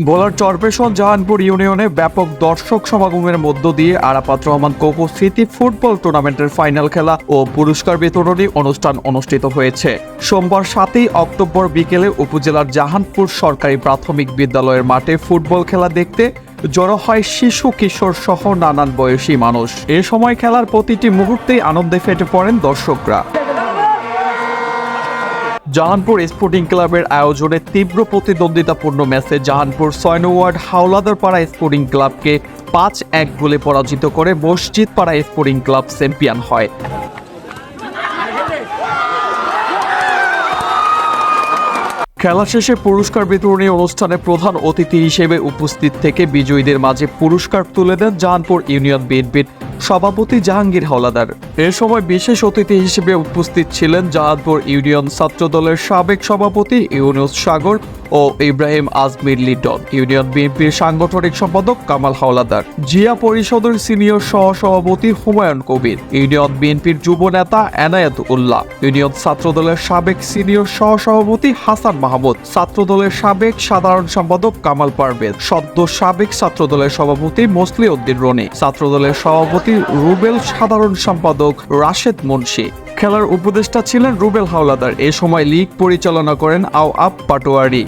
ভোলার চরপেশন জাহানপুর ইউনিয়নে ব্যাপক দর্শক সমাগমের মধ্য দিয়ে আরাফাত রহমান কোকো স্মৃতি ফুটবল টুর্নামেন্টের ফাইনাল খেলা ও পুরস্কার বিতরণী অনুষ্ঠান অনুষ্ঠিত হয়েছে। সোমবার 7 অক্টোবর বিকেলে উপজেলার জাহানপুর সরকারি প্রাথমিক বিদ্যালয়ের মাঠে ফুটবল খেলা দেখতে জড়ো হয় শিশু কিশোর সহ নানান বয়সী মানুষ। এ সময় খেলার প্রতিটি মুহূর্তেই আনন্দে ফেটে পড়েন দর্শকরা। জাহানপুর স্পোর্টিং ক্লাবের আয়োজনে তীব্র প্রতিদ্বন্দ্বিতাপূর্ণ ম্যাচে জাহানপুর 6 নং ওয়ার্ড হাওলাদারপাড়া স্পোর্টিং ক্লাবকে 5-1 গোলে পরাজিত করে মসজিদপাড়া স্পোর্টিং ক্লাব চ্যাম্পিয়ন হয়। খেলা শেষে পুরস্কার বিতরণী অনুষ্ঠানে প্রধান অতিথি হিসেবে উপস্থিত থেকে বিজয়ীদের মাঝে পুরস্কার তুলে দেন জাহানপুর ইউনিয়ন বিএনপির সভাপতি জাহাঙ্গীর হাওলাদার। এ সময় বিশেষ অতিথি হিসেবে উপস্থিত ছিলেন জাহানপুর ইউনিয়ন ছাত্রদলের সাবেক সভাপতি ইউনুস সাগর ও ইব্রাহিম আজমির লিটন, ইউনিয়ন বিএনপির সাংগঠনিক সম্পাদক কামাল হাওলাদার, জিয়া পরিষদের সিনিয়র সহসভাপতি হুমায়ুন কবির, ইউনিয়ন বিএনপির যুব নেতা এনায়েত উল্লাহ, ইউনিয়ন ছাত্রদলের সাবেক সিনিয়র সহসভাপতি হাসান মাহমুদ, ছাত্রদলের সাবেক সাধারণ সম্পাদক কামাল পারভেজ, সদ্য সাবেক ছাত্রদলের সভাপতি মসলি উদ্দিন রনি, ছাত্রদলের সভাপতি রুবেল, সাধারণ সম্পাদক রাশেদ মুন্সি। খেলার উপদেষ্টা ছিলেন রুবেল হাওলাদার। এ সময় লীগ পরিচালনা করেন আওয়াব পাটোয়ারি।